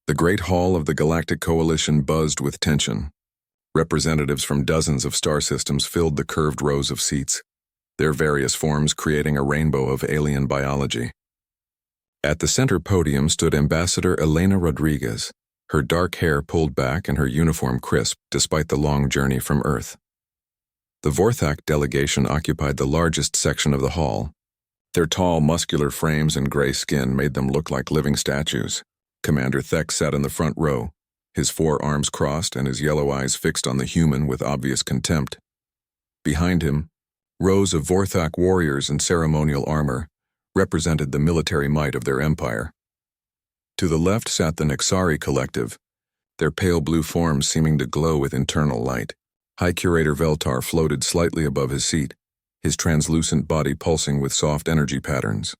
The Great Hall of the Galactic Coalition buzzed with tension. Representatives from dozens of star systems filled the curved rows of seats, their various forms creating a rainbow of alien biology. At the center podium stood Ambassador Elena Rodriguez, her dark hair pulled back and her uniform crisp despite the long journey from Earth. The Vorthak delegation occupied the largest section of the hall. Their tall, muscular frames and gray skin made them look like living statues. Commander Thek sat in the front row, his forearms crossed and his yellow eyes fixed on the human with obvious contempt. Behind him, rows of Vorthak warriors in ceremonial armor represented the military might of their empire. To the left sat the Nexari collective, their pale blue forms seeming to glow with internal light. High Curator Veltar floated slightly above his seat, his translucent body pulsing with soft energy patterns.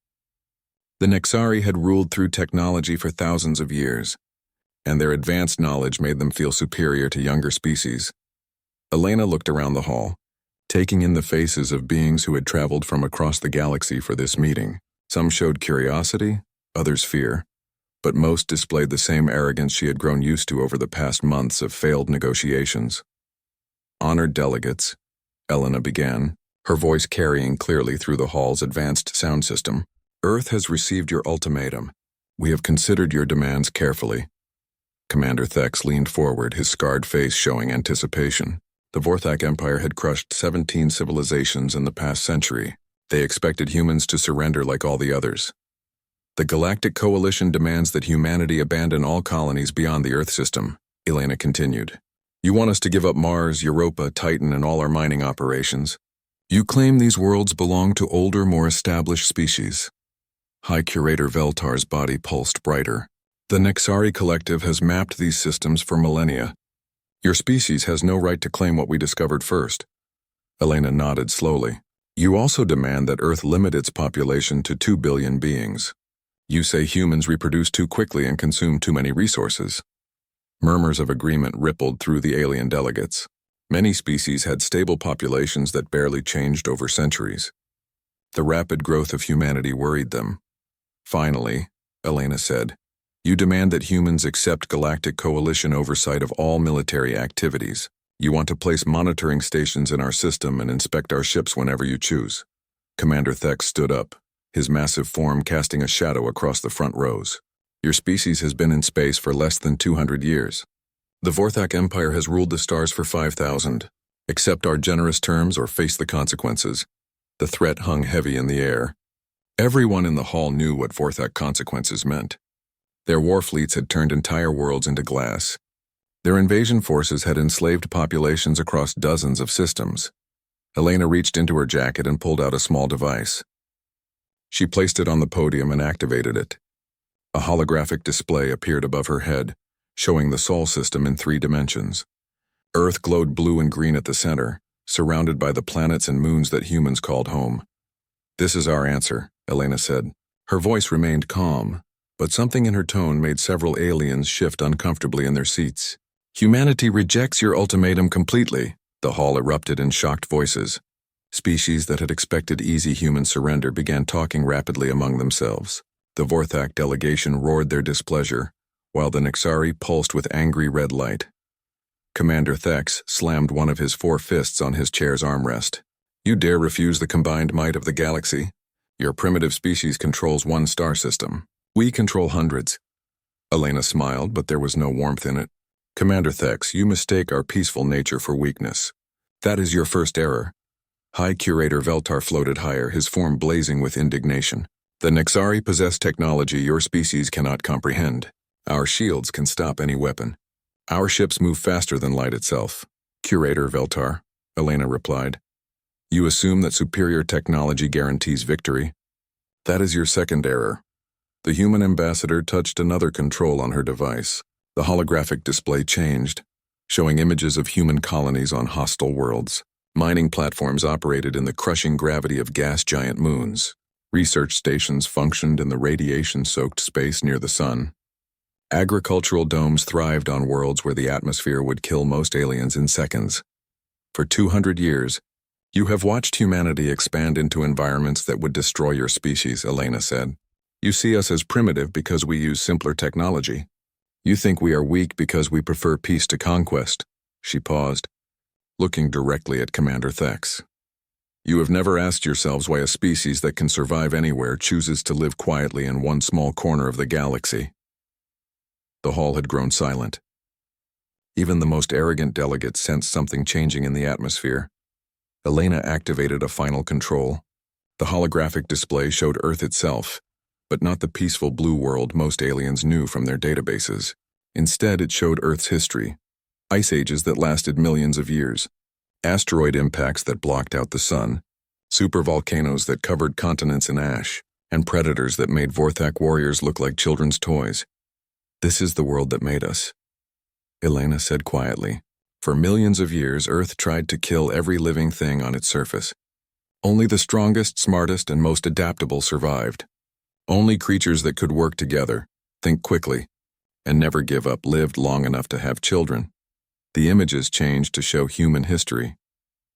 The Nexari had ruled through technology for thousands of years, and their advanced knowledge made them feel superior to younger species. Elena looked around the hall, taking in the faces of beings who had traveled from across the galaxy for this meeting. Some showed curiosity, others fear, but most displayed the same arrogance she had grown used to over the past months of failed negotiations. Honored delegates, Elena began, her voice carrying clearly through the hall's advanced sound system. Earth has received your ultimatum. We have considered your demands carefully. Commander Thex leaned forward, his scarred face showing anticipation. The Vorthak Empire had crushed 17 civilizations in the past century. They expected humans to surrender like all the others. The Galactic Coalition demands that humanity abandon all colonies beyond the Earth system, Elena continued. You want us to give up Mars, Europa, Titan, and all our mining operations. You claim these worlds belong to older, more established species. High Curator Veltar's body pulsed brighter. The Nexari Collective has mapped these systems for millennia. Your species has no right to claim what we discovered first. Elena nodded slowly. You also demand that Earth limit its population to 2 billion beings. You say humans reproduce too quickly and consume too many resources. Murmurs of agreement rippled through the alien delegates. Many species had stable populations that barely changed over centuries. The rapid growth of humanity worried them. Finally, Elena said, you demand that humans accept Galactic Coalition oversight of all military activities. You want to place monitoring stations in our system and inspect our ships whenever you choose. Commander Thex stood up, his massive form casting a shadow across the front rows. Your species has been in space for less than 200 years. The Vorthak Empire has ruled the stars for 5,000. Accept our generous terms or face the consequences. The threat hung heavy in the air. Everyone in the hall knew what Vorthak consequences meant. Their war fleets had turned entire worlds into glass. Their invasion forces had enslaved populations across dozens of systems. Elena reached into her jacket and pulled out a small device. She placed it on the podium and activated it. A holographic display appeared above her head, showing the Sol system in 3 dimensions. Earth glowed blue and green at the center, surrounded by the planets and moons that humans called home. This is our answer, Elena said. Her voice remained calm, but something in her tone made several aliens shift uncomfortably in their seats. Humanity rejects your ultimatum completely, the hall erupted in shocked voices. Species that had expected easy human surrender began talking rapidly among themselves. The Vorthak delegation roared their displeasure, while the Nexari pulsed with angry red light. Commander Thex slammed one of his 4 fists on his chair's armrest. You dare refuse the combined might of the galaxy? Your primitive species controls 1 star system. We control hundreds. Elena smiled, but there was no warmth in it. Commander Thex, you mistake our peaceful nature for weakness. That is your first error. High Curator Veltar floated higher, his form blazing with indignation. The Nexari possess technology your species cannot comprehend. Our shields can stop any weapon. Our ships move faster than light itself. Curator Veltar, Elena replied. You assume that superior technology guarantees victory. That is your second error. The human ambassador touched another control on her device. The holographic display changed, showing images of human colonies on hostile worlds. Mining platforms operated in the crushing gravity of gas giant moons. Research stations functioned in the radiation-soaked space near the sun. Agricultural domes thrived on worlds where the atmosphere would kill most aliens in seconds. For 200 years, you have watched humanity expand into environments that would destroy your species, Elena said. You see us as primitive because we use simpler technology. You think we are weak because we prefer peace to conquest. She paused, looking directly at Commander Thex. You have never asked yourselves why a species that can survive anywhere chooses to live quietly in one small corner of the galaxy. The hall had grown silent. Even the most arrogant delegates sensed something changing in the atmosphere. Elena activated a final control. The holographic display showed Earth itself, but not the peaceful blue world most aliens knew from their databases. Instead, it showed Earth's history. Ice ages that lasted millions of years. Asteroid impacts that blocked out the sun. Supervolcanoes that covered continents in ash. And predators that made Vorthak warriors look like children's toys. This is the world that made us, Elena said quietly. For millions of years, Earth tried to kill every living thing on its surface. Only the strongest, smartest, and most adaptable survived. Only creatures that could work together, think quickly, and never give up lived long enough to have children. The images changed to show human history.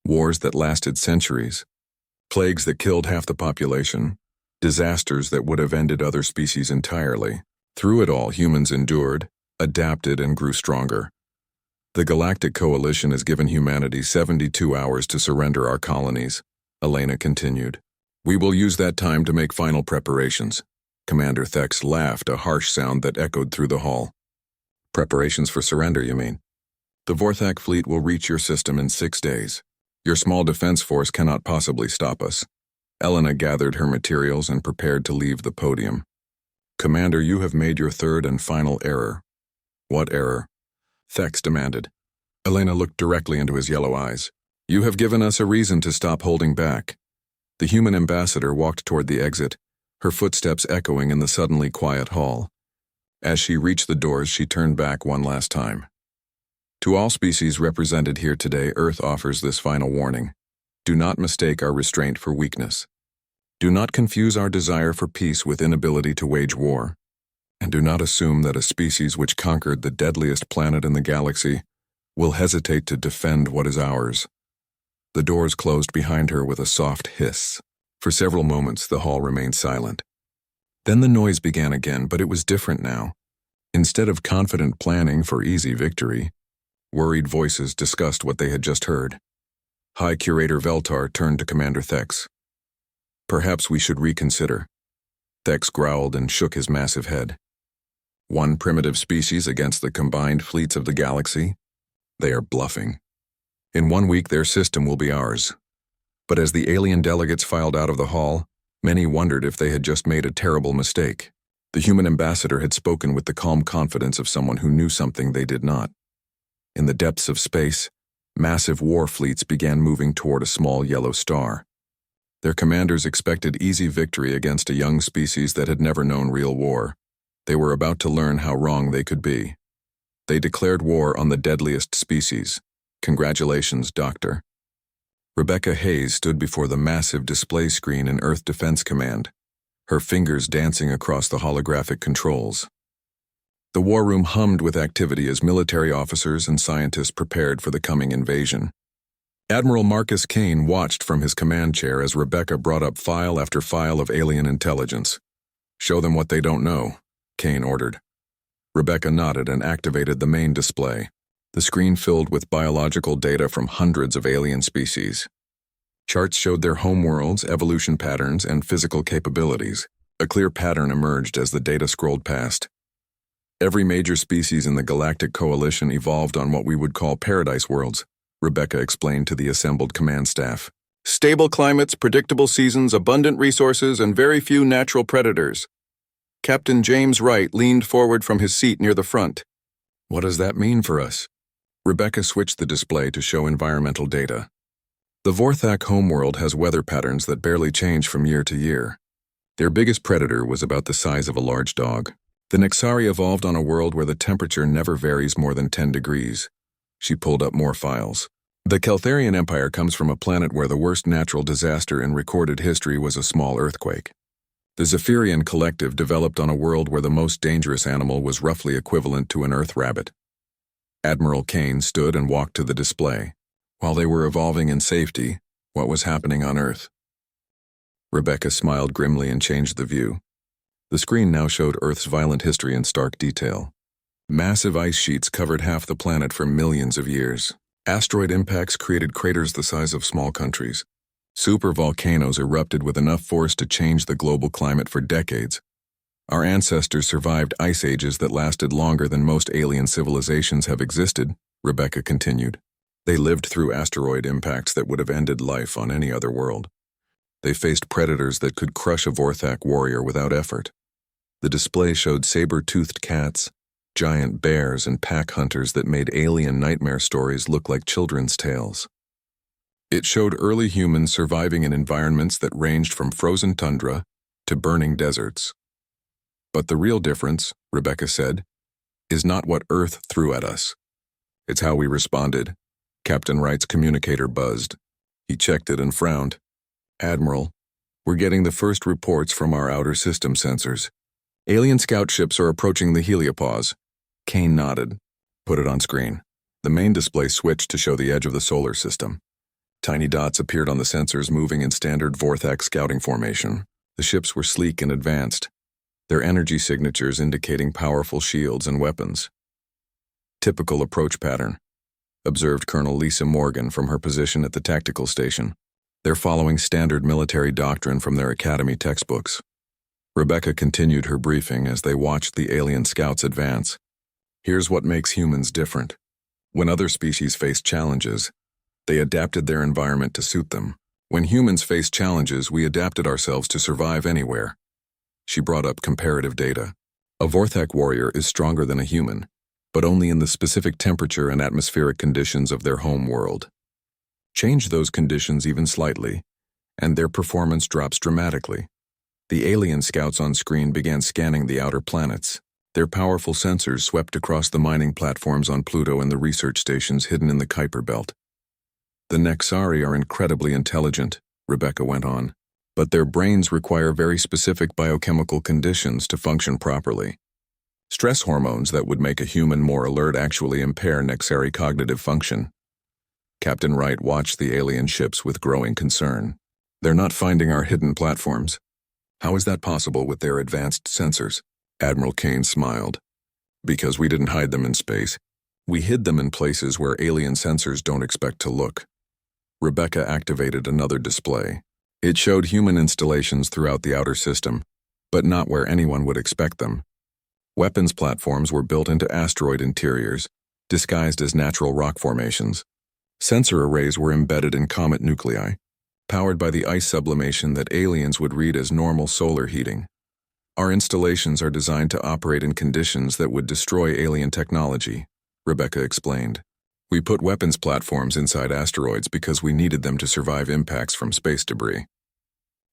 Wars that lasted centuries. Plagues that killed half the population. Disasters that would have ended other species entirely. Through it all, humans endured, adapted, and grew stronger. The Galactic Coalition has given humanity 72 hours to surrender our colonies, Elena continued. We will use that time to make final preparations. Commander Thex laughed, a harsh sound that echoed through the hall. Preparations for surrender, you mean? The Vorthak fleet will reach your system in 6 days. Your small defense force cannot possibly stop us. Elena gathered her materials and prepared to leave the podium. Commander, you have made your third and final error. What error? Thex demanded. Elena looked directly into his yellow eyes. You have given us a reason to stop holding back. The human ambassador walked toward the exit, her footsteps echoing in the suddenly quiet hall. As she reached the doors, she turned back one last time. To all species represented here today, Earth offers this final warning. Do not mistake our restraint for weakness. Do not confuse our desire for peace with inability to wage war. And do not assume that a species which conquered the deadliest planet in the galaxy will hesitate to defend what is ours. The doors closed behind her with a soft hiss. For several moments, the hall remained silent. Then the noise began again, but it was different now. Instead of confident planning for easy victory, worried voices discussed what they had just heard. High Curator Veltar turned to Commander Thex. Perhaps we should reconsider. Thex growled and shook his massive head. One primitive species against the combined fleets of the galaxy? They are bluffing. In 1 week, their system will be ours. But as the alien delegates filed out of the hall, many wondered if they had just made a terrible mistake. The human ambassador had spoken with the calm confidence of someone who knew something they did not. In the depths of space, massive war fleets began moving toward a small yellow star. Their commanders expected easy victory against a young species that had never known real war. They were about to learn how wrong they could be. They declared war on the deadliest species. Congratulations, Doctor. Rebecca Hayes stood before the massive display screen in Earth Defense Command, her fingers dancing across the holographic controls. The war room hummed with activity as military officers and scientists prepared for the coming invasion. Admiral Marcus Kane watched from his command chair as Rebecca brought up file after file of alien intelligence. Show them what they don't know, Kane ordered. Rebecca nodded and activated the main display. The screen filled with biological data from hundreds of alien species. Charts showed their homeworlds, evolution patterns, and physical capabilities. A clear pattern emerged as the data scrolled past. Every major species in the Galactic Coalition evolved on what we would call paradise worlds, Rebecca explained to the assembled command staff. Stable climates, predictable seasons, abundant resources, and very few natural predators. Captain James Wright leaned forward from his seat near the front. What does that mean for us? Rebecca switched the display to show environmental data. The Vorthak homeworld has weather patterns that barely change from year to year. Their biggest predator was about the size of a large dog. The Nexari evolved on a world where the temperature never varies more than 10 degrees. She pulled up more files. The Keltharian Empire comes from a planet where the worst natural disaster in recorded history was a small earthquake. The Zephyrian Collective developed on a world where the most dangerous animal was roughly equivalent to an earth rabbit. Admiral Kane stood and walked to the display. While they were evolving in safety, what was happening on Earth? Rebecca smiled grimly and changed the view. The screen now showed Earth's violent history in stark detail. Massive ice sheets covered half the planet for millions of years. Asteroid impacts created craters the size of small countries. Supervolcanoes erupted with enough force to change the global climate for decades. Our ancestors survived ice ages that lasted longer than most alien civilizations have existed, Rebecca continued. They lived through asteroid impacts that would have ended life on any other world. They faced predators that could crush a Vorthak warrior without effort. The display showed saber-toothed cats, giant bears, and pack hunters that made alien nightmare stories look like children's tales. It showed early humans surviving in environments that ranged from frozen tundra to burning deserts. But the real difference, Rebecca said, is not what Earth threw at us. It's how we responded. Captain Wright's communicator buzzed. He checked it and frowned. Admiral, we're getting the first reports from our outer system sensors. Alien scout ships are approaching the heliopause. Kane nodded. Put it on screen. The main display switched to show the edge of the solar system. Tiny dots appeared on the sensors moving in standard Vorthak scouting formation. The ships were sleek and advanced, their energy signatures indicating powerful shields and weapons. Typical approach pattern, observed Colonel Lisa Morgan from her position at the tactical station. They're following standard military doctrine from their academy textbooks. Rebecca continued her briefing as they watched the alien scouts advance. Here's what makes humans different. When other species faced challenges, they adapted their environment to suit them. When humans faced challenges, we adapted ourselves to survive anywhere. She brought up comparative data. A Vorthak warrior is stronger than a human, but only in the specific temperature and atmospheric conditions of their home world. Change those conditions even slightly, and their performance drops dramatically. The alien scouts on screen began scanning the outer planets. Their powerful sensors swept across the mining platforms on Pluto and the research stations hidden in the Kuiper Belt. The Nexari are incredibly intelligent, Rebecca went on, but their brains require very specific biochemical conditions to function properly. Stress hormones that would make a human more alert actually impair Nexari cognitive function. Captain Wright watched the alien ships with growing concern. They're not finding our hidden platforms. How is that possible with their advanced sensors? Admiral Kane smiled. Because we didn't hide them in space. We hid them in places where alien sensors don't expect to look. Rebecca activated another display. It showed human installations throughout the outer system, but not where anyone would expect them. Weapons platforms were built into asteroid interiors, disguised as natural rock formations. Sensor arrays were embedded in comet nuclei, powered by the ice sublimation that aliens would read as normal solar heating. Our installations are designed to operate in conditions that would destroy alien technology, Rebecca explained. We put weapons platforms inside asteroids because we needed them to survive impacts from space debris.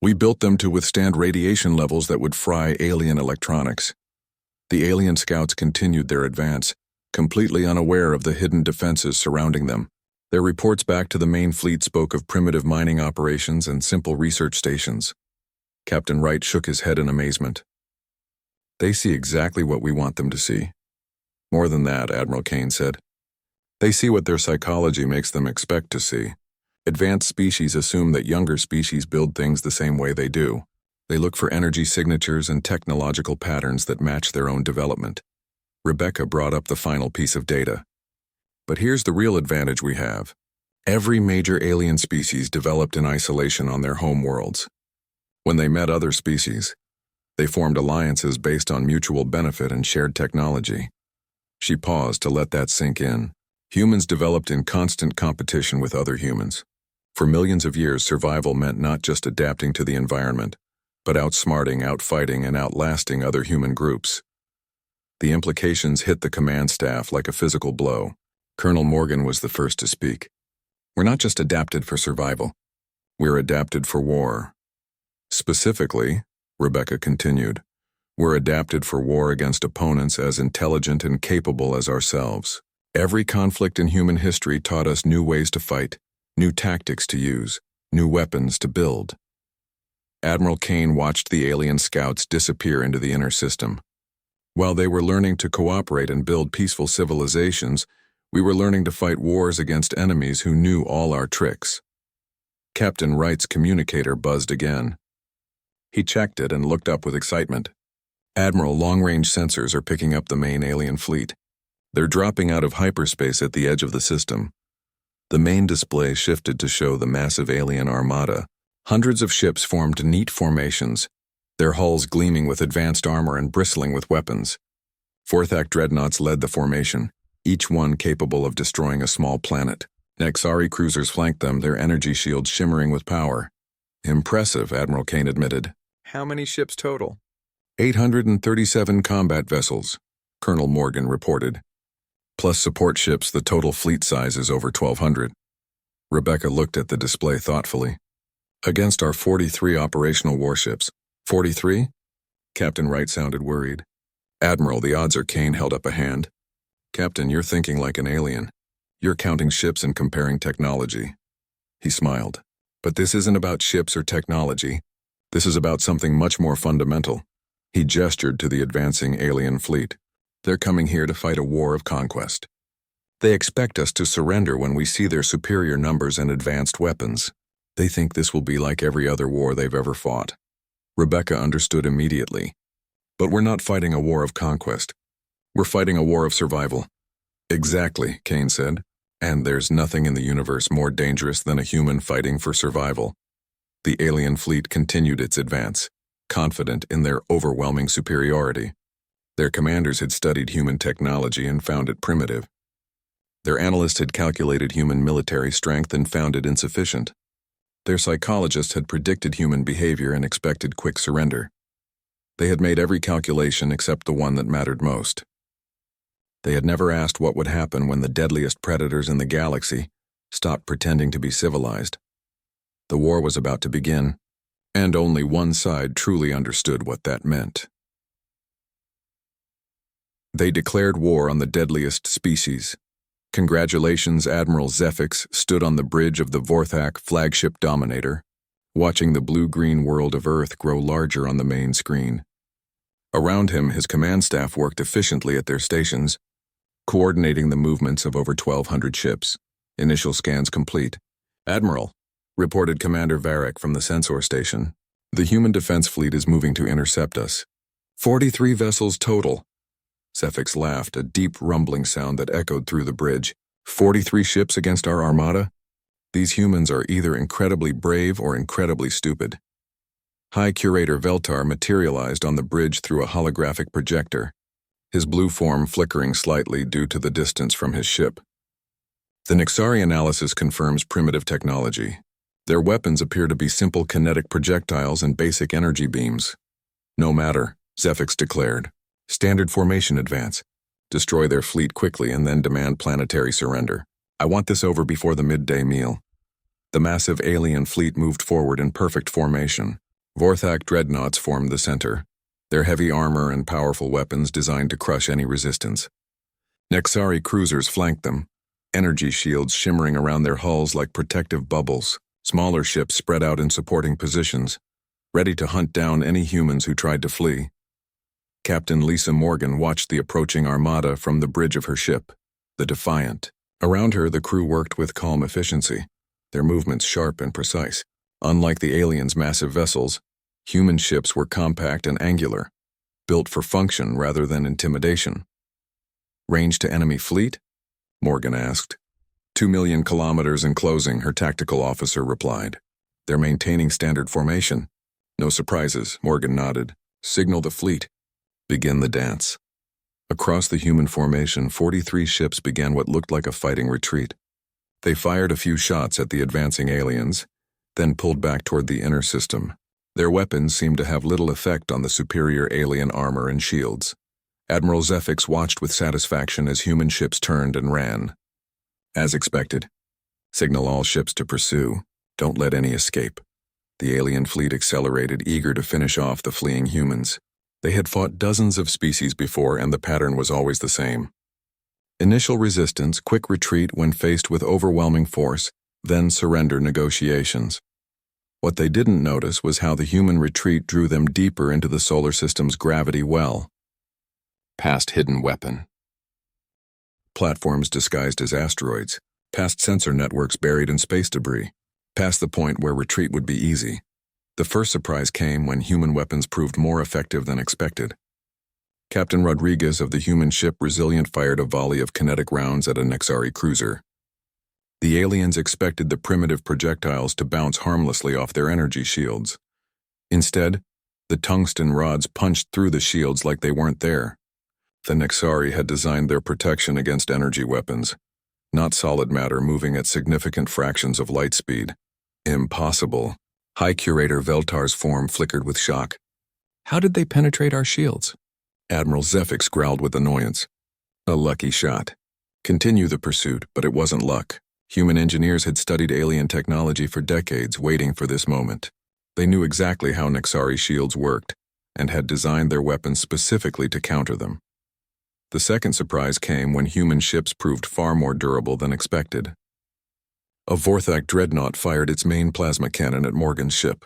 We built them to withstand radiation levels that would fry alien electronics. The alien scouts continued their advance, completely unaware of the hidden defenses surrounding them. Their reports back to the main fleet spoke of primitive mining operations and simple research stations. Captain Wright shook his head in amazement. They see exactly what we want them to see. More than that, Admiral Kane said. They see what their psychology makes them expect to see. Advanced species assume that younger species build things the same way they do. They look for energy signatures and technological patterns that match their own development. Rebecca brought up the final piece of data. But here's the real advantage we have. Every major alien species developed in isolation on their home worlds. When they met other species, they formed alliances based on mutual benefit and shared technology. She paused to let that sink in. Humans developed in constant competition with other humans. For millions of years, survival meant not just adapting to the environment, but outsmarting, outfighting, and outlasting other human groups. The implications hit the command staff like a physical blow. Colonel Morgan was the first to speak. We're not just adapted for survival. We're adapted for war. Specifically, Rebecca continued, we're adapted for war against opponents as intelligent and capable as ourselves. Every conflict in human history taught us new ways to fight, new tactics to use, new weapons to build. Admiral Kane watched the alien scouts disappear into the inner system. While they were learning to cooperate and build peaceful civilizations, we were learning to fight wars against enemies who knew all our tricks. Captain Wright's communicator buzzed again. He checked it and looked up with excitement. Admiral, long-range sensors are picking up the main alien fleet. They're dropping out of hyperspace at the edge of the system. The main display shifted to show the massive alien armada. Hundreds of ships formed neat formations, their hulls gleaming with advanced armor and bristling with weapons. Fourth-act dreadnoughts led the formation, each one capable of destroying a small planet. Nexari cruisers flanked them, their energy shields shimmering with power. Impressive, Admiral Kane admitted. How many ships total? 837 combat vessels, Colonel Morgan reported. Plus support ships, the total fleet size is over 1,200. Rebecca looked at the display thoughtfully. Against our 43 operational warships. 43? Captain Wright sounded worried. Admiral, the odds are. Kane held up a hand. Captain, you're thinking like an alien. You're counting ships and comparing technology. He smiled. But this isn't about ships or technology. This is about something much more fundamental. He gestured to the advancing alien fleet. They're coming here to fight a war of conquest. They expect us to surrender when we see their superior numbers and advanced weapons. They think this will be like every other war they've ever fought. Rebecca understood immediately. But we're not fighting a war of conquest. We're fighting a war of survival. Exactly, Kane said. And there's nothing in the universe more dangerous than a human fighting for survival. The alien fleet continued its advance, confident in their overwhelming superiority. Their commanders had studied human technology and found it primitive. Their analysts had calculated human military strength and found it insufficient. Their psychologists had predicted human behavior and expected quick surrender. They had made every calculation except the one that mattered most. They had never asked what would happen when the deadliest predators in the galaxy stopped pretending to be civilized. The war was about to begin, and only one side truly understood what that meant. They declared war on the deadliest species. Congratulations, Admiral Zefix stood on the bridge of the Vorthak flagship Dominator, watching the blue-green world of Earth grow larger on the main screen. Around him, his command staff worked efficiently at their stations, coordinating the movements of over 1,200 ships. Initial scans complete. Admiral, reported Commander Varric from the sensor station, the human defense fleet is moving to intercept us. 43 vessels total. Zefix laughed, a deep rumbling sound that echoed through the bridge. 43 ships against our armada? These humans are either incredibly brave or incredibly stupid. High Curator Veltar materialized on the bridge through a holographic projector, his blue form flickering slightly due to the distance from his ship. The Nixari analysis confirms primitive technology. Their weapons appear to be simple kinetic projectiles and basic energy beams. No matter, Zefix declared. Standard formation advance. Destroy their fleet quickly and then demand planetary surrender. I want this over before the midday meal. The massive alien fleet moved forward in perfect formation. Vorthak dreadnoughts formed the center, their heavy armor and powerful weapons designed to crush any resistance. Nexari cruisers flanked them, energy shields shimmering around their hulls like protective bubbles. Smaller ships spread out in supporting positions, ready to hunt down any humans who tried to flee. Captain Lisa Morgan watched the approaching armada from the bridge of her ship, the Defiant. Around her, the crew worked with calm efficiency, their movements sharp and precise. Unlike the aliens' massive vessels, human ships were compact and angular, built for function rather than intimidation. Range to enemy fleet? Morgan asked. 2 million kilometers in closing, her tactical officer replied. They're maintaining standard formation. No surprises, Morgan nodded. Signal the fleet. Begin the dance. Across the human formation, 43 ships began what looked like a fighting retreat. They fired a few shots at the advancing aliens, then pulled back toward the inner system. Their weapons seemed to have little effect on the superior alien armor and shields. Admiral Zefix watched with satisfaction as human ships turned and ran. As expected. Signal all ships to pursue. Don't let any escape. The alien fleet accelerated, eager to finish off the fleeing humans. They had fought dozens of species before, and the pattern was always the same. Initial resistance, quick retreat when faced with overwhelming force, then surrender negotiations. What they didn't notice was how the human retreat drew them deeper into the solar system's gravity well. Past hidden weapon. Platforms disguised as asteroids, past sensor networks buried in space debris, past the point where retreat would be easy. The first surprise came when human weapons proved more effective than expected. Captain Rodriguez of the human ship Resilient fired a volley of kinetic rounds at a Nexari cruiser. The aliens expected the primitive projectiles to bounce harmlessly off their energy shields. Instead, the tungsten rods punched through the shields like they weren't there. The Nexari had designed their protection against energy weapons, not solid matter moving at significant fractions of light speed. Impossible. High Curator Veltar's form flickered with shock. How did they penetrate our shields? Admiral Zefix growled with annoyance. A lucky shot. Continue the pursuit, but it wasn't luck. Human engineers had studied alien technology for decades, waiting for this moment. They knew exactly how Nexari shields worked, and had designed their weapons specifically to counter them. The second surprise came when human ships proved far more durable than expected. A Vorthak dreadnought fired its main plasma cannon at Morgan's ship.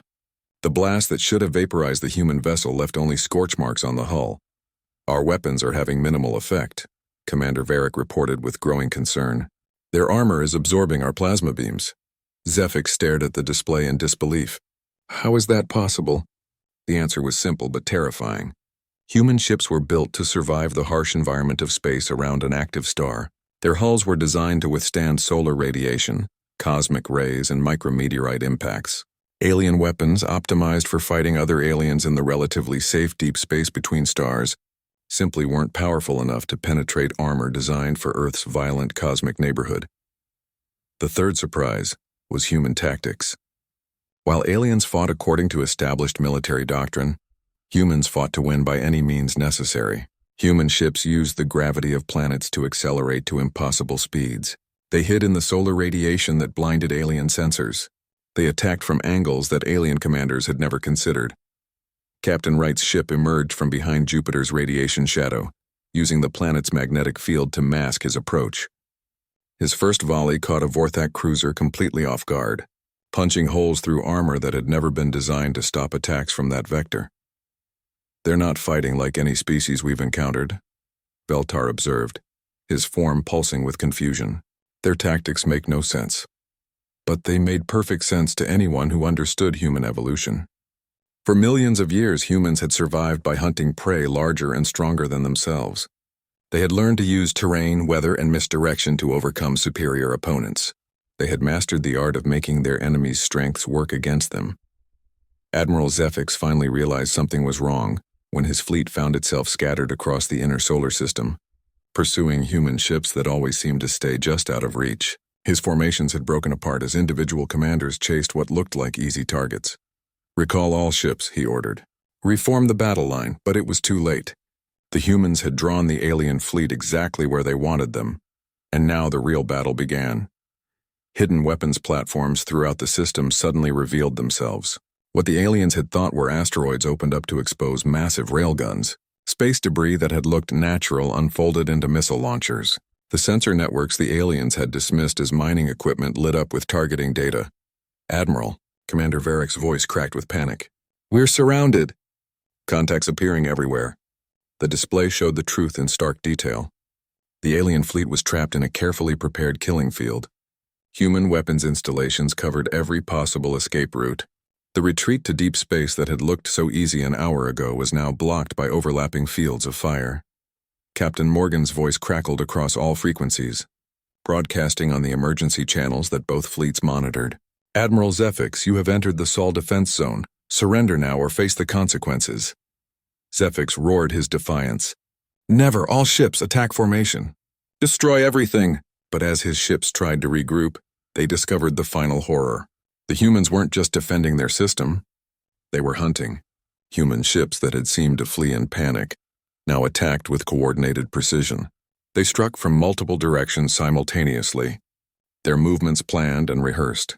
The blast that should have vaporized the human vessel left only scorch marks on the hull. Our weapons are having minimal effect, Commander Varric reported with growing concern. Their armor is absorbing our plasma beams. Zefix stared at the display in disbelief. How is that possible? The answer was simple but terrifying. Human ships were built to survive the harsh environment of space around an active star. Their hulls were designed to withstand solar radiation, cosmic rays, and micrometeorite impacts. Alien weapons, optimized for fighting other aliens in the relatively safe deep space between stars, simply weren't powerful enough to penetrate armor designed for Earth's violent cosmic neighborhood. The third surprise was human tactics. While aliens fought according to established military doctrine, humans fought to win by any means necessary. Human ships used the gravity of planets to accelerate to impossible speeds. They hid in the solar radiation that blinded alien sensors. They attacked from angles that alien commanders had never considered. Captain Wright's ship emerged from behind Jupiter's radiation shadow, using the planet's magnetic field to mask his approach. His first volley caught a Vorthak cruiser completely off guard, punching holes through armor that had never been designed to stop attacks from that vector. They're not fighting like any species we've encountered, Veltar observed, his form pulsing with confusion. Their tactics make no sense. But they made perfect sense to anyone who understood human evolution. For millions of years, humans had survived by hunting prey larger and stronger than themselves. They had learned to use terrain, weather, and misdirection to overcome superior opponents. They had mastered the art of making their enemies' strengths work against them. Admiral Zefix finally realized something was wrong when his fleet found itself scattered across the inner solar system, pursuing human ships that always seemed to stay just out of reach. His formations had broken apart as individual commanders chased what looked like easy targets. Recall all ships, he ordered. Reform the battle line, but it was too late. The humans had drawn the alien fleet exactly where they wanted them, and now the real battle began. Hidden weapons platforms throughout the system suddenly revealed themselves. What the aliens had thought were asteroids opened up to expose massive railguns. Space debris that had looked natural unfolded into missile launchers. The sensor networks the aliens had dismissed as mining equipment lit up with targeting data. Admiral, Commander Varric's voice cracked with panic. We're surrounded. Contacts appearing everywhere. The display showed the truth in stark detail. The alien fleet was trapped in a carefully prepared killing field. Human weapons installations covered every possible escape route. The retreat to deep space that had looked so easy an hour ago was now blocked by overlapping fields of fire. Captain Morgan's voice crackled across all frequencies, broadcasting on the emergency channels that both fleets monitored. Admiral Zefix, you have entered the Sol defense zone. Surrender now or face the consequences. Zefix roared his defiance. Never, all ships, attack formation. Destroy everything. But as his ships tried to regroup, they discovered the final horror. The humans weren't just defending their system. They were hunting. Human ships that had seemed to flee in panic, now attacked with coordinated precision. They struck from multiple directions simultaneously, their movements planned and rehearsed.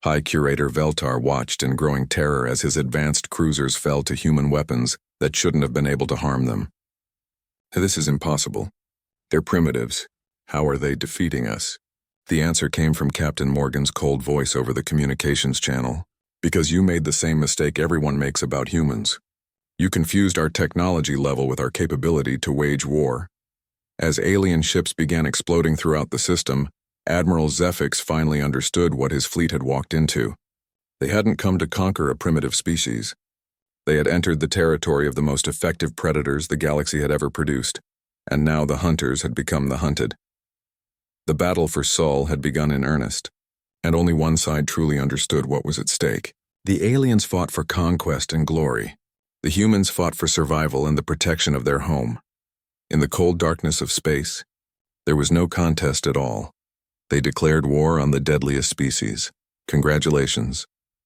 High Curator Veltar watched in growing terror as his advanced cruisers fell to human weapons that shouldn't have been able to harm them. This is impossible. They're primitives. How are they defeating us? The answer came from Captain Morgan's cold voice over the communications channel. Because you made the same mistake everyone makes about humans. You confused our technology level with our capability to wage war. As alien ships began exploding throughout the system, Admiral Zefix finally understood what his fleet had walked into. They hadn't come to conquer a primitive species. They had entered the territory of the most effective predators the galaxy had ever produced, and now the hunters had become the hunted. The battle for Sol had begun in earnest, and only one side truly understood what was at stake. The aliens fought for conquest and glory. The humans fought for survival and the protection of their home. In the cold darkness of space, there was no contest at all. They declared war on the deadliest species. Congratulations.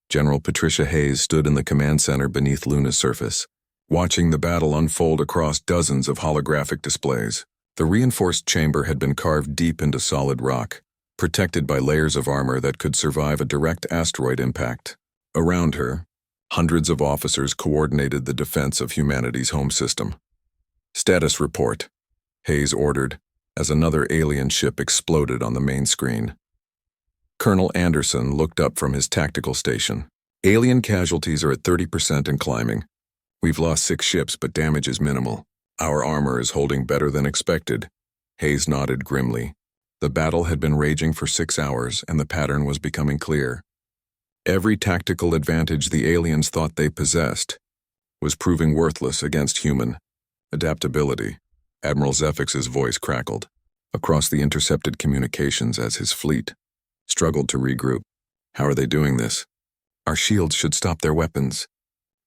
General Patricia Hayes stood in the command center beneath Luna's surface, watching the battle unfold across dozens of holographic displays. The reinforced chamber had been carved deep into solid rock, protected by layers of armor that could survive a direct asteroid impact. Around her, hundreds of officers coordinated the defense of humanity's home system. Status report, Hayes ordered, as another alien ship exploded on the main screen. Colonel Anderson looked up from his tactical station. Alien casualties are at 30% and climbing. We've lost 6 ships, but damage is minimal. Our armor is holding better than expected. Hayes nodded grimly. The battle had been raging for 6 hours, and the pattern was becoming clear. Every tactical advantage the aliens thought they possessed was proving worthless against human adaptability. Admiral Zefix's voice crackled across the intercepted communications as his fleet struggled to regroup. How are they doing this? Our shields should stop their weapons.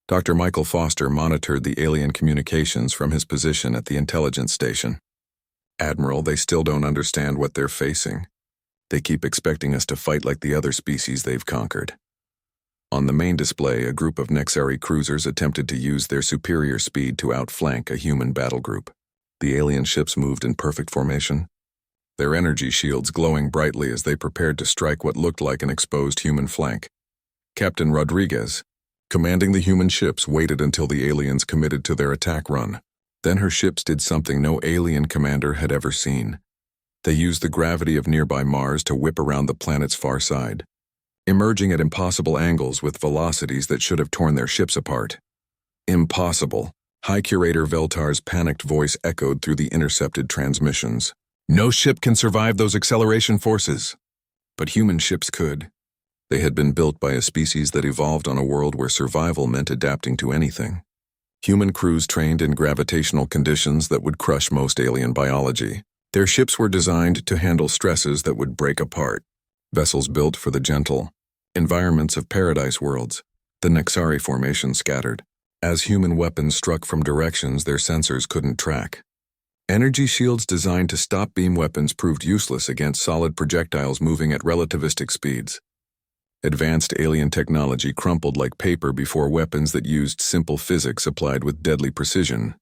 Dr. Michael Foster monitored the alien communications from his position at the intelligence station. Admiral, they still don't understand what they're facing. They keep expecting us to fight like the other species they've conquered. On the main display, a group of Nexari cruisers attempted to use their superior speed to outflank a human battle group. The alien ships moved in perfect formation, their energy shields glowing brightly as they prepared to strike what looked like an exposed human flank. Captain Rodriguez, commanding the human ships, waited until the aliens committed to their attack run. Then her ships did something no alien commander had ever seen. They used the gravity of nearby Mars to whip around the planet's far side, emerging at impossible angles with velocities that should have torn their ships apart. Impossible. High Curator Veltar's panicked voice echoed through the intercepted transmissions. No ship can survive those acceleration forces. But human ships could. They had been built by a species that evolved on a world where survival meant adapting to anything. Human crews trained in gravitational conditions that would crush most alien biology. Their ships were designed to handle stresses that would break apart. Vessels built for the gentle environments of paradise worlds. The Nexari formation scattered. As human weapons struck from directions their sensors couldn't track. Energy shields designed to stop beam weapons proved useless against solid projectiles moving at relativistic speeds. Advanced alien technology crumpled like paper before weapons that used simple physics applied with deadly precision.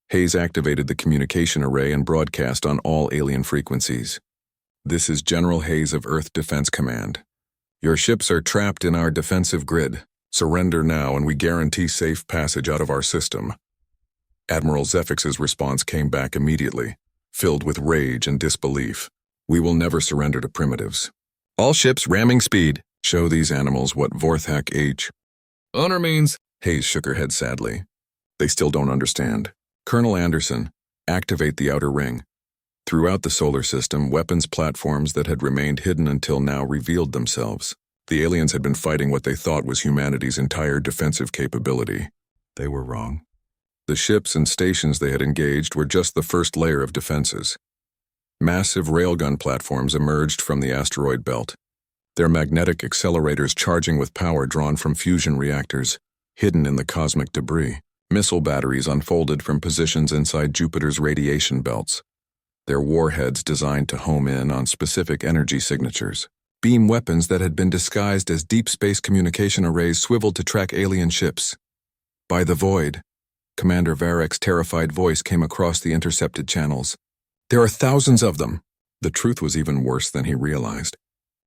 Hayes activated the communication array and broadcast on all alien frequencies. This is General Hayes of Earth Defense Command. Your ships are trapped in our defensive grid. Surrender now and we guarantee safe passage out of our system. Admiral Zefix's response came back immediately, filled with rage and disbelief. We will never surrender to primitives. All ships ramming speed. Show these animals what Vorthak H. Honor means. Hayes shook her head sadly. They still don't understand. Colonel Anderson, activate the outer ring. Throughout the solar system, weapons platforms that had remained hidden until now revealed themselves. The aliens had been fighting what they thought was humanity's entire defensive capability. They were wrong. The ships and stations they had engaged were just the first layer of defenses. Massive railgun platforms emerged from the asteroid belt, their magnetic accelerators charging with power drawn from fusion reactors, hidden in the cosmic debris. Missile batteries unfolded from positions inside Jupiter's radiation belts, their warheads designed to home in on specific energy signatures. Beam weapons that had been disguised as deep space communication arrays swiveled to track alien ships. By the void, Commander Varek's terrified voice came across the intercepted channels. There are thousands of them. The truth was even worse than he realized.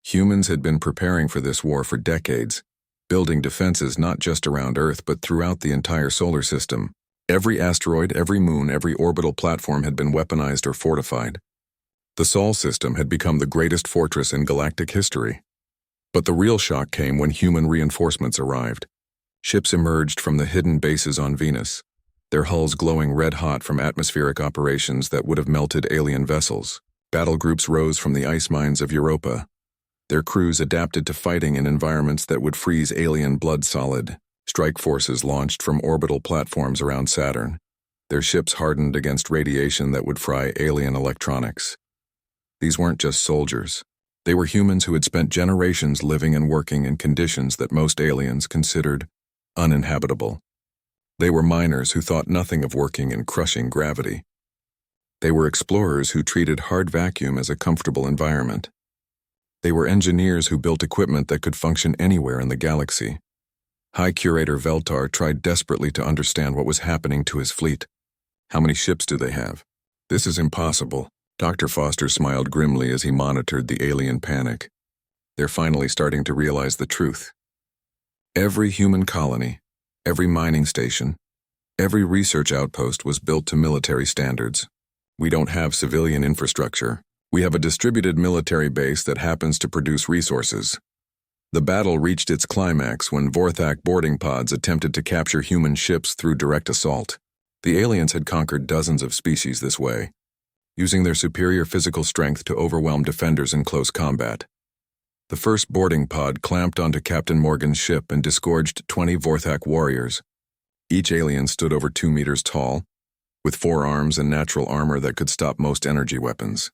Humans had been preparing for this war for decades, building defenses not just around Earth but throughout the entire solar system. Every asteroid, every moon, every orbital platform had been weaponized or fortified. The Sol system had become the greatest fortress in galactic history. But the real shock came when human reinforcements arrived. Ships emerged from the hidden bases on Venus, their hulls glowing red-hot from atmospheric operations that would have melted alien vessels. Battle groups rose from the ice mines of Europa, their crews adapted to fighting in environments that would freeze alien blood solid. Strike forces launched from orbital platforms around Saturn, their ships hardened against radiation that would fry alien electronics. These weren't just soldiers. They were humans who had spent generations living and working in conditions that most aliens considered uninhabitable. They were miners who thought nothing of working in crushing gravity. They were explorers who treated hard vacuum as a comfortable environment. They were engineers who built equipment that could function anywhere in the galaxy. High Curator Veltar tried desperately to understand what was happening to his fleet. How many ships do they have? This is impossible. Dr. Foster smiled grimly as he monitored the alien panic. They're finally starting to realize the truth. Every human colony, every mining station, every research outpost was built to military standards. We don't have civilian infrastructure. We have a distributed military base that happens to produce resources. The battle reached its climax when Vorthak boarding pods attempted to capture human ships through direct assault. The aliens had conquered dozens of species this way, using their superior physical strength to overwhelm defenders in close combat. The first boarding pod clamped onto Captain Morgan's ship and disgorged 20 Vorthak warriors. Each alien stood over 2 meters tall, with 4 arms and natural armor that could stop most energy weapons.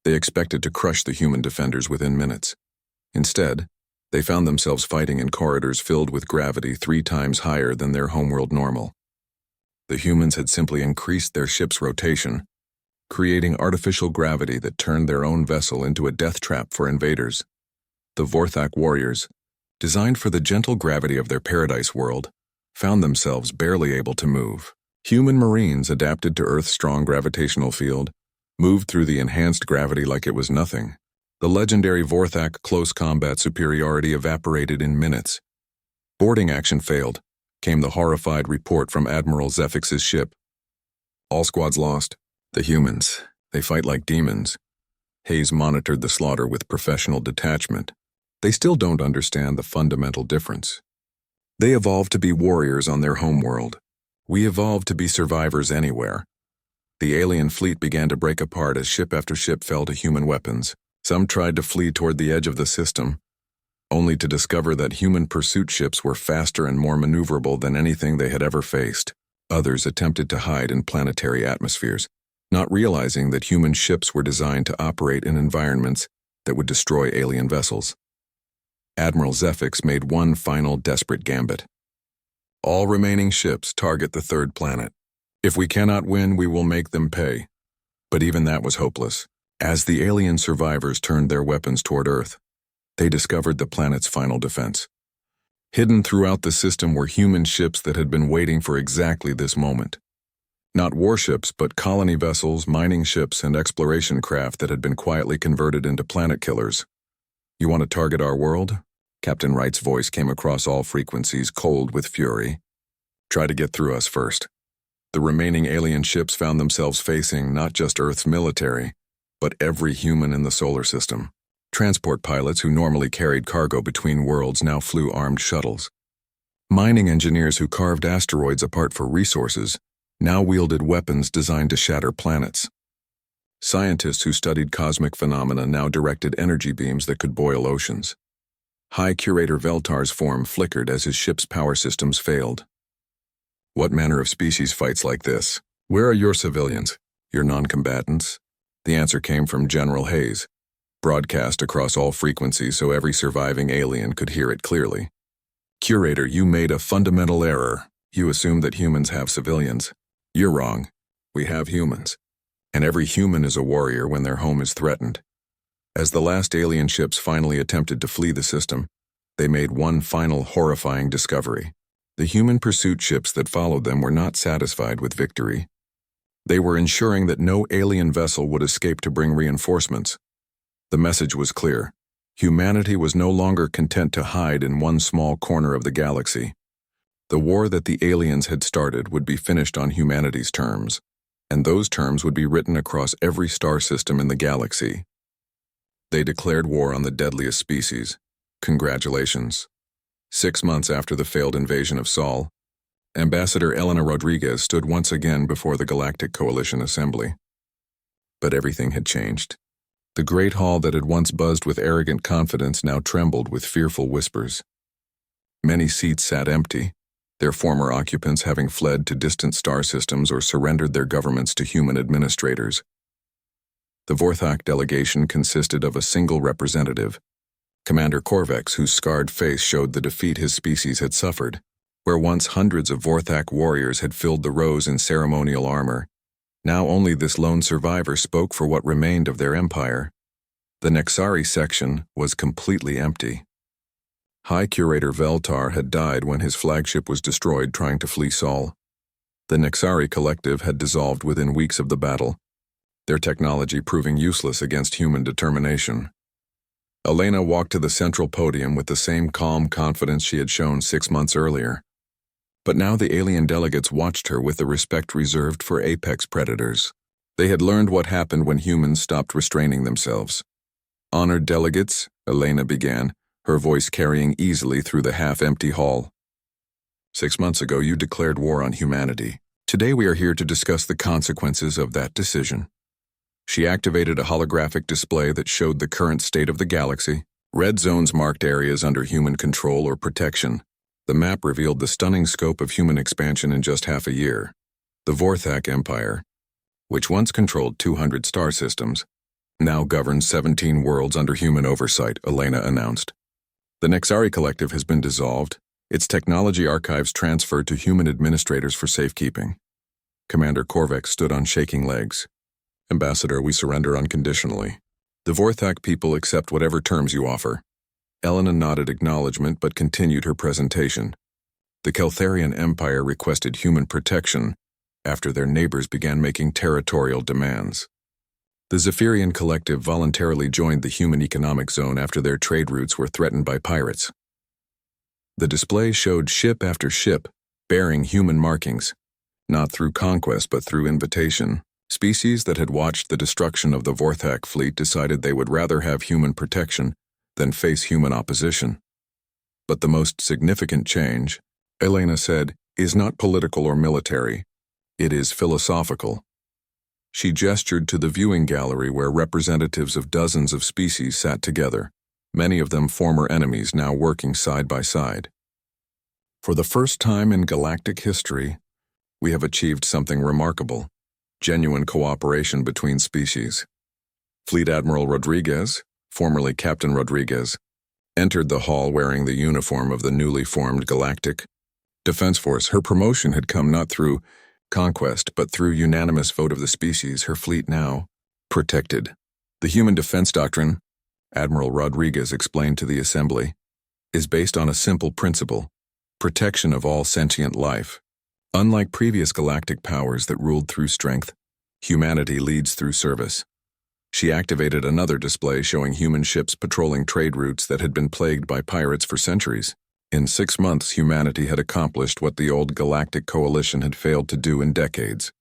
They expected to crush the human defenders within minutes. Instead, they found themselves fighting in corridors filled with gravity 3 times higher than their homeworld normal. The humans had simply increased their ship's rotation, creating artificial gravity that turned their own vessel into a death trap for invaders. The Vorthak warriors, designed for the gentle gravity of their paradise world, found themselves barely able to move. Human marines adapted to Earth's strong gravitational field, moved through the enhanced gravity like it was nothing. The legendary Vorthak close combat superiority evaporated in minutes. Boarding action failed, came the horrified report from Admiral Zefix's ship. All squads lost. The humans, they fight like demons. Hayes monitored the slaughter with professional detachment. They still don't understand the fundamental difference. They evolved to be warriors on their homeworld. We evolved to be survivors anywhere. The alien fleet began to break apart as ship after ship fell to human weapons. Some tried to flee toward the edge of the system, only to discover that human pursuit ships were faster and more maneuverable than anything they had ever faced. Others attempted to hide in planetary atmospheres, not realizing that human ships were designed to operate in environments that would destroy alien vessels. Admiral Zefix made one final desperate gambit. All remaining ships target the 3rd planet. If we cannot win, we will make them pay. But even that was hopeless. As the alien survivors turned their weapons toward Earth, they discovered the planet's final defense. Hidden throughout the system were human ships that had been waiting for exactly this moment. Not warships, but colony vessels, mining ships, and exploration craft that had been quietly converted into planet killers. You want to target our world? Captain Wright's voice came across all frequencies, cold with fury. Try to get through us first. The remaining alien ships found themselves facing not just Earth's military, but every human in the solar system. Transport pilots who normally carried cargo between worlds now flew armed shuttles. Mining engineers who carved asteroids apart for resources now wielded weapons designed to shatter planets. Scientists who studied cosmic phenomena now directed energy beams that could boil oceans. High Curator Veltar's form flickered as his ship's power systems failed. What manner of species fights like this? Where are your civilians? Your non-combatants? The answer came from General Hayes, broadcast across all frequencies so every surviving alien could hear it clearly. Curator, you made a fundamental error. You assumed that humans have civilians. You're wrong. We have humans. And every human is a warrior when their home is threatened. As the last alien ships finally attempted to flee the system, they made one final horrifying discovery. The human pursuit ships that followed them were not satisfied with victory. They were ensuring that no alien vessel would escape to bring reinforcements. The message was clear. Humanity was no longer content to hide in one small corner of the galaxy. The war that the aliens had started would be finished on humanity's terms, and those terms would be written across every star system in the galaxy. They declared war on the deadliest species. Congratulations. 6 months after the failed invasion of Sol, Ambassador Elena Rodriguez stood once again before the Galactic Coalition Assembly. But everything had changed. The great hall that had once buzzed with arrogant confidence now trembled with fearful whispers. Many seats sat empty, their former occupants having fled to distant star systems or surrendered their governments to human administrators. The Vorthak delegation consisted of a single representative, Commander Korvex, whose scarred face showed the defeat his species had suffered. Where once hundreds of Vorthak warriors had filled the rows in ceremonial armor, now only this lone survivor spoke for what remained of their empire. The Nexari section was completely empty. High Curator Veltar had died when his flagship was destroyed trying to flee Sol. The Nexari collective had dissolved within weeks of the battle, their technology proving useless against human determination. Elena walked to the central podium with the same calm confidence she had shown 6 months earlier. But now the alien delegates watched her with the respect reserved for apex predators. They had learned what happened when humans stopped restraining themselves. Honored delegates, Elena began, her voice carrying easily through the half-empty hall. 6 months ago, you declared war on humanity. Today we are here to discuss the consequences of that decision. She activated a holographic display that showed the current state of the galaxy. Red zones marked areas under human control or protection. The map revealed the stunning scope of human expansion in just half a year. The Vorthak Empire, which once controlled 200 star systems, now governs 17 worlds under human oversight, Elena announced. The Nexari Collective has been dissolved, its technology archives transferred to human administrators for safekeeping. Commander Korvex stood on shaking legs. Ambassador, we surrender unconditionally. The Vorthak people accept whatever terms you offer. Elena nodded acknowledgement but continued her presentation. The Keltharian Empire requested human protection after their neighbors began making territorial demands. The Zephyrian Collective voluntarily joined the Human Economic Zone after their trade routes were threatened by pirates. The display showed ship after ship bearing human markings, not through conquest but through invitation. Species that had watched the destruction of the Vorthak fleet decided they would rather have human protection than face human opposition. But the most significant change, Elena said, is not political or military. It is philosophical. She gestured to the viewing gallery where representatives of dozens of species sat together, many of them former enemies now working side by side. For the first time in galactic history, we have achieved something remarkable: genuine cooperation between species. Fleet Admiral Rodriguez, formerly Captain Rodriguez, entered the hall wearing the uniform of the newly formed Galactic Defense Force. Her promotion had come not through conquest, but through unanimous vote of the species her fleet now protected. The human defense doctrine, Admiral Rodriguez explained to the assembly, is based on a simple principle: protection of all sentient life. Unlike previous galactic powers that ruled through strength, humanity leads through service. She activated another display showing human ships patrolling trade routes that had been plagued by pirates for centuries. In 6 months, humanity had accomplished what the old Galactic Coalition had failed to do in decades.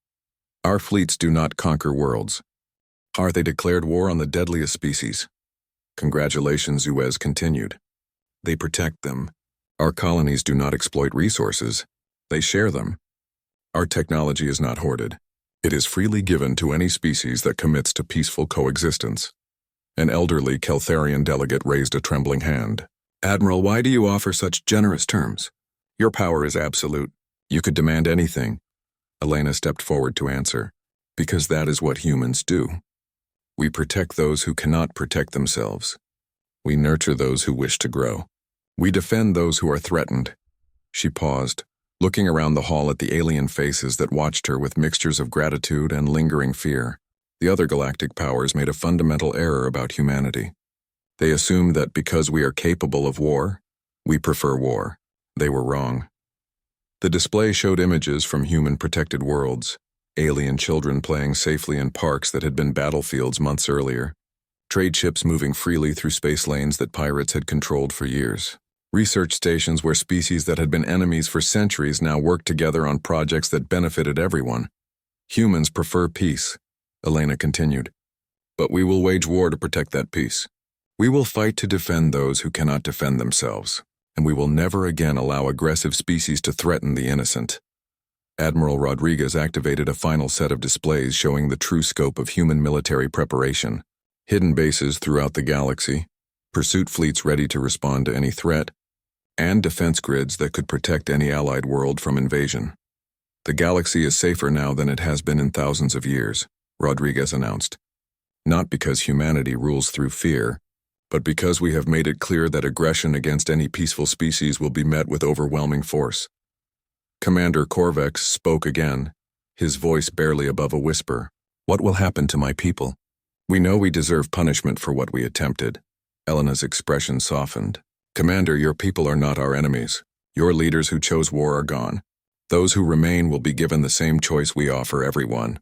Our fleets do not conquer worlds. They declared war on the deadliest species. Congratulations, Uez continued. They protect them. Our colonies do not exploit resources. They share them. Our technology is not hoarded. It is freely given to any species that commits to peaceful coexistence. An elderly Keltharian delegate raised a trembling hand. Admiral, why do you offer such generous terms? Your power is absolute. You could demand anything. Elena stepped forward to answer. Because that is what humans do. We protect those who cannot protect themselves. We nurture those who wish to grow. We defend those who are threatened. She paused, looking around the hall at the alien faces that watched her with mixtures of gratitude and lingering fear. The other galactic powers made a fundamental error about humanity. They assumed that because we are capable of war, we prefer war. They were wrong. The display showed images from human-protected worlds, alien children playing safely in parks that had been battlefields months earlier, trade ships moving freely through space lanes that pirates had controlled for years. Research stations where species that had been enemies for centuries now worked together on projects that benefited everyone. Humans prefer peace, Elena continued. But we will wage war to protect that peace. We will fight to defend those who cannot defend themselves, and we will never again allow aggressive species to threaten the innocent. Admiral Rodriguez activated a final set of displays showing the true scope of human military preparation. Hidden bases throughout the galaxy, pursuit fleets ready to respond to any threat, and defense grids that could protect any allied world from invasion. The galaxy is safer now than it has been in thousands of years, Rodriguez announced. Not because humanity rules through fear, but because we have made it clear that aggression against any peaceful species will be met with overwhelming force. Commander Korvex spoke again, his voice barely above a whisper. What will happen to my people? We know we deserve punishment for what we attempted. Elena's expression softened. Commander, your people are not our enemies. Your leaders who chose war are gone. Those who remain will be given the same choice we offer everyone.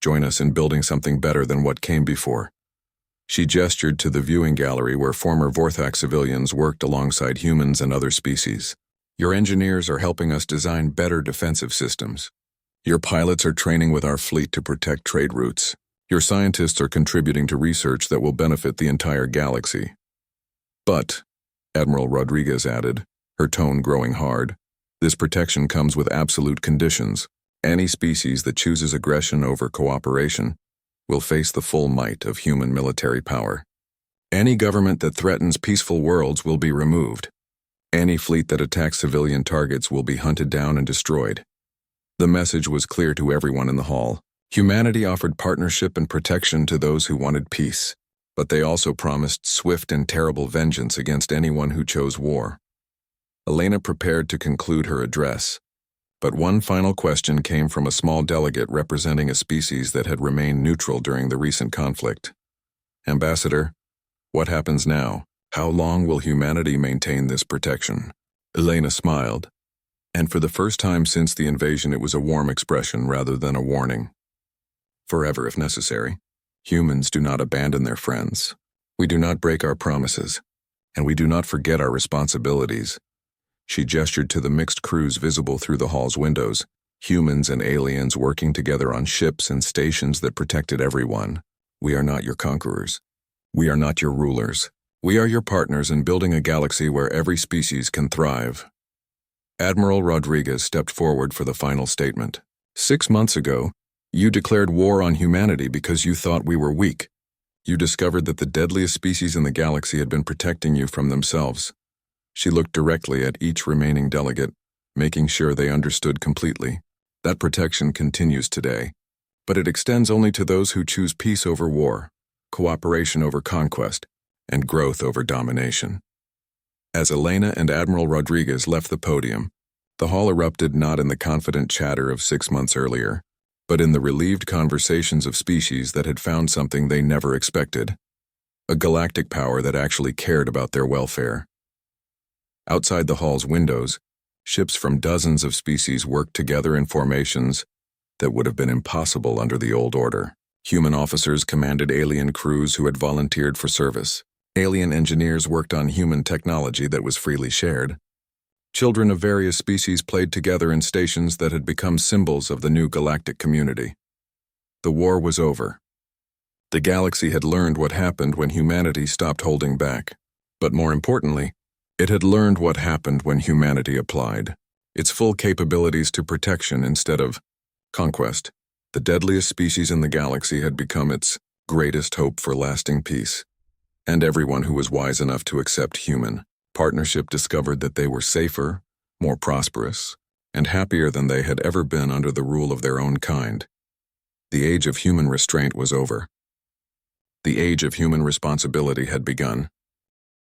Join us in building something better than what came before. She gestured to the viewing gallery where former Vorthak civilians worked alongside humans and other species. Your engineers are helping us design better defensive systems. Your pilots are training with our fleet to protect trade routes. Your scientists are contributing to research that will benefit the entire galaxy. But, Admiral Rodriguez added, her tone growing hard, this protection comes with absolute conditions. Any species that chooses aggression over cooperation will face the full might of human military power. Any government that threatens peaceful worlds will be removed. Any fleet that attacks civilian targets will be hunted down and destroyed. The message was clear to everyone in the hall. Humanity offered partnership and protection to those who wanted peace, but they also promised swift and terrible vengeance against anyone who chose war. Elena prepared to conclude her address, but one final question came from a small delegate representing a species that had remained neutral during the recent conflict. Ambassador, what happens now? How long will humanity maintain this protection? Elena smiled, and for the first time since the invasion it was a warm expression rather than a warning. Forever if necessary. Humans do not abandon their friends. We do not break our promises, and we do not forget our responsibilities. She gestured to the mixed crews visible through the hall's windows, humans and aliens working together on ships and stations that protected everyone. We are not your conquerors. We are not your rulers. We are your partners in building a galaxy where every species can thrive. Admiral Rodriguez stepped forward for the final statement. 6 months ago, you declared war on humanity because you thought we were weak. You discovered that the deadliest species in the galaxy had been protecting you from themselves. She looked directly at each remaining delegate, making sure they understood completely. That protection continues today, but it extends only to those who choose peace over war, cooperation over conquest, and growth over domination. As Elena and Admiral Rodriguez left the podium, the hall erupted not in the confident chatter of 6 months earlier, but in the relieved conversations of species that had found something they never expected, a galactic power that actually cared about their welfare. Outside the hall's windows, ships from dozens of species worked together in formations that would have been impossible under the old order. Human officers commanded alien crews who had volunteered for service. Alien engineers worked on human technology that was freely shared. Children of various species played together in stations that had become symbols of the new galactic community. The war was over. The galaxy had learned what happened when humanity stopped holding back. But more importantly, it had learned what happened when humanity applied its full capabilities to protection instead of conquest. The deadliest species in the galaxy had become its greatest hope for lasting peace. And everyone who was wise enough to accept human partnership discovered that they were safer, more prosperous, and happier than they had ever been under the rule of their own kind. The age of human restraint was over. The age of human responsibility had begun.